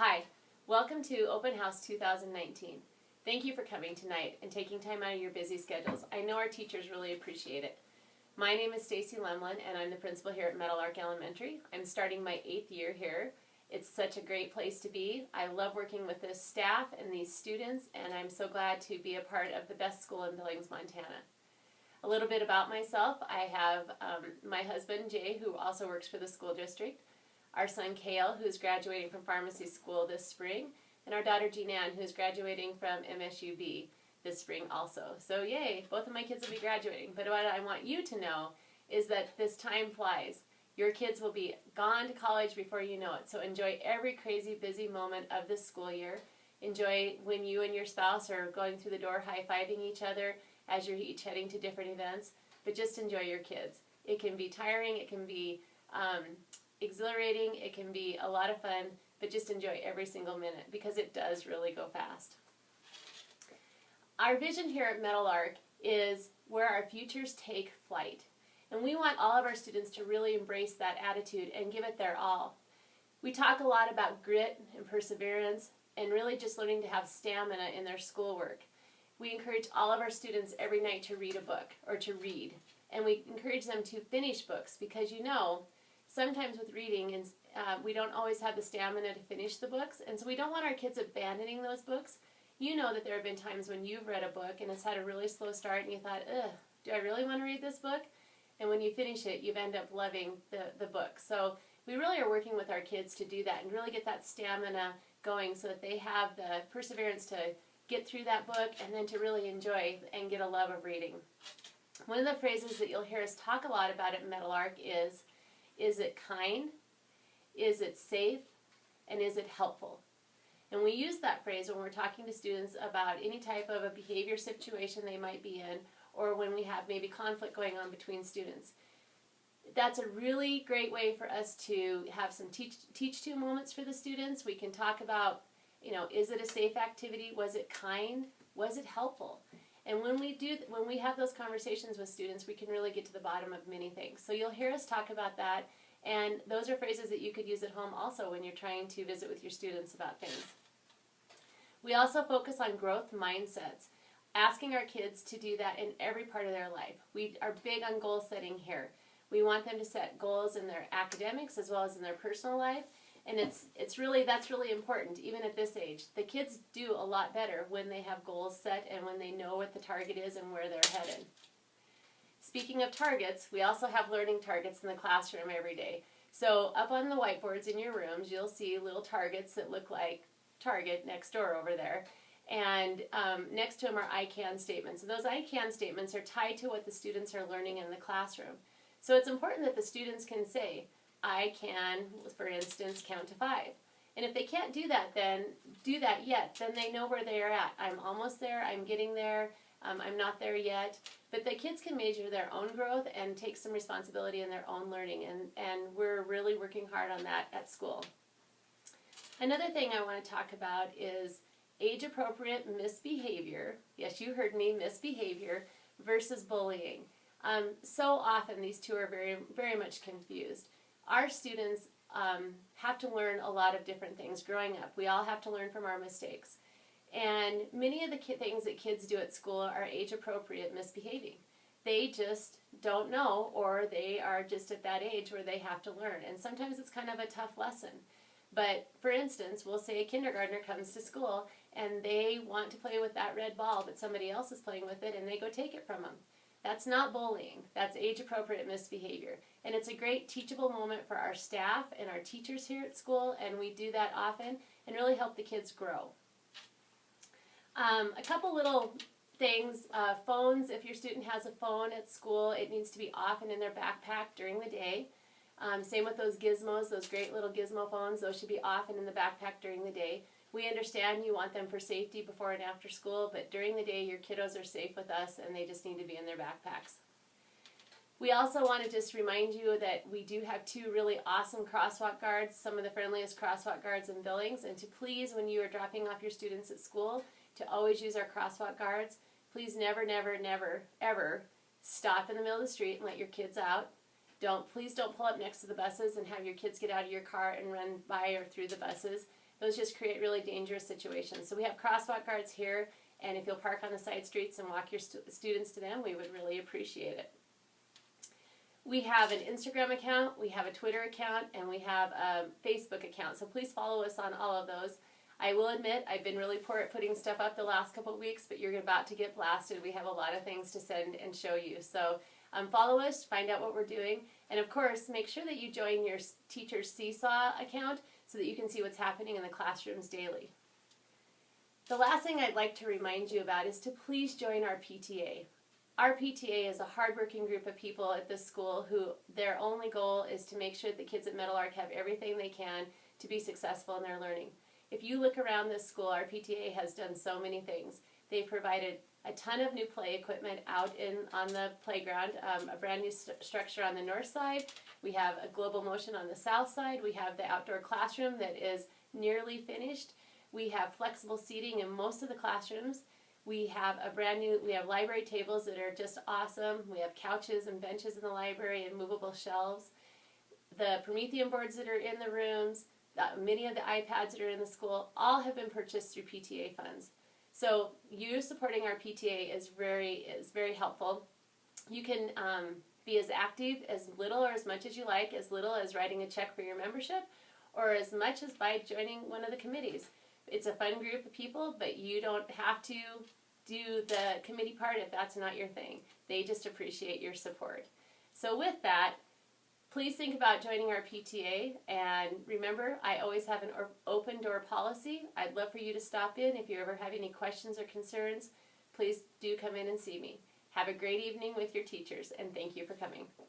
Hi, welcome to Open House 2019. Thank you for coming tonight and taking time out of your busy schedules. I know our teachers really appreciate it. My name is Stacy Lemlin and I'm the principal here at Meadowlark Elementary. I'm starting my 8th year here. It's such a great place to be. I love working with this staff and these students, and I'm so glad to be a part of the best school in Billings, Montana. A little bit about myself. I have my husband, Jay, who also works for the school district, our son, Kale, who's graduating from pharmacy school this spring, and our daughter, Jean-Ann, who's graduating from MSUB this spring also. So yay, both of my kids will be graduating. But what I want you to know is that this time flies. Your kids will be gone to college before you know it. So enjoy every crazy busy moment of this school year. Enjoy when you and your spouse are going through the door high-fiving each other as you're each heading to different events. But just enjoy your kids. It can be tiring, it can be exhilarating, it can be a lot of fun, but just enjoy every single minute because it does really go fast. Our vision here at Meadowlark is where our futures take flight. And we want all of our students to really embrace that attitude and give it their all. We talk a lot about grit and perseverance and really just learning to have stamina in their schoolwork. We encourage all of our students every night to read a book or to read. And we encourage them to finish books because sometimes with reading we don't always have the stamina to finish the books, and so we don't want our kids abandoning those books. You know that there have been times when you've read a book and it's had a really slow start and you thought, ugh, do I really want to read this book? And when you finish it, you end up loving the book. So we really are working with our kids to do that and really get that stamina going so that they have the perseverance to get through that book and then to really enjoy and get a love of reading. One of the phrases that you'll hear us talk a lot about at Meadowlark is it kind? Is it safe? And is it helpful? And we use that phrase when we're talking to students about any type of a behavior situation they might be in, or when we have maybe conflict going on between students. That's a really great way for us to have some teach-to moments for the students. We can talk about, is it a safe activity? Was it kind? Was it helpful? And when we have those conversations with students, we can really get to the bottom of many things. So you'll hear us talk about that, and those are phrases that you could use at home also when you're trying to visit with your students about things. We also focus on growth mindsets, asking our kids to do that in every part of their life. We are big on goal setting here. We want them to set goals in their academics as well as in their personal life, and that's really important even at this age. The kids do a lot better when they have goals set and when they know what the target is and where they're headed. Speaking of targets, we also have learning targets in the classroom every day. So up on the whiteboards in your rooms, you'll see little targets that look like Target next door over there. And next to them are I can statements. And those I can statements are tied to what the students are learning in the classroom. So it's important that the students can say, I can, for instance, count to 5. And if they can't do that yet, then they know where they are at. I'm almost there, I'm getting there, I'm not there yet. But the kids can measure their own growth and take some responsibility in their own learning. And we're really working hard on that at school. Another thing I want to talk about is age-appropriate misbehavior. Yes, you heard me, misbehavior versus bullying. So often these two are very, very much confused. Our students have to learn a lot of different things growing up. We all have to learn from our mistakes. And many of the things that kids do at school are age-appropriate misbehaving. They just don't know, or they are just at that age where they have to learn. And sometimes it's kind of a tough lesson. But for instance, we'll say a kindergartner comes to school and they want to play with that red ball, but somebody else is playing with it and they go take it from them. That's not bullying. That's age-appropriate misbehavior. And it's a great teachable moment for our staff and our teachers here at school, and we do that often and really help the kids grow. A couple little things. Phones, if your student has a phone at school, it needs to be off and in their backpack during the day. Same with those gizmos, those great little gizmo phones. Those should be off and in the backpack during the day. We understand you want them for safety before and after school, but during the day your kiddos are safe with us and they just need to be in their backpacks. We also want to just remind you that we do have 2 really awesome crosswalk guards, some of the friendliest crosswalk guards in Billings, and to please, when you are dropping off your students at school, to always use our crosswalk guards. Please never, never, never, ever stop in the middle of the street and let your kids out. Please don't pull up next to the buses and have your kids get out of your car and run by or through the buses. Those just create really dangerous situations. So we have crosswalk guards here, and if you'll park on the side streets and walk your students to them, we would really appreciate it. We have an Instagram account, we have a Twitter account, and we have a Facebook account. So please follow us on all of those. I will admit I've been really poor at putting stuff up the last couple of weeks, but you're about to get blasted. We have a lot of things to send and show you. So follow us, find out what we're doing, and of course make sure that you join your teacher's Seesaw account so that you can see what's happening in the classrooms daily. The last thing I'd like to remind you about is to please join our PTA. Our PTA is a hardworking group of people at this school who their only goal is to make sure the kids at Meadowlark have everything they can to be successful in their learning. If you look around this school, our PTA has done so many things. They've provided a ton of new play equipment out on the playground, a brand new structure on the north side. We have a global motion on the south side. We have the outdoor classroom that is nearly finished. We have flexible seating in most of the classrooms. We have we have library tables that are just awesome. We have couches and benches in the library and movable shelves. The Promethean boards that are in the rooms, many of the iPads that are in the school, all have been purchased through PTA funds. So you supporting our PTA is very helpful. You can be as active as little or as much as you like, as little as writing a check for your membership, or as much as by joining one of the committees. It's a fun group of people, but you don't have to do the committee part if that's not your thing. They just appreciate your support. So with that, please think about joining our PTA, and remember, I always have an open door policy. I'd love for you to stop in. If you ever have any questions or concerns, please do come in and see me. Have a great evening with your teachers, and thank you for coming.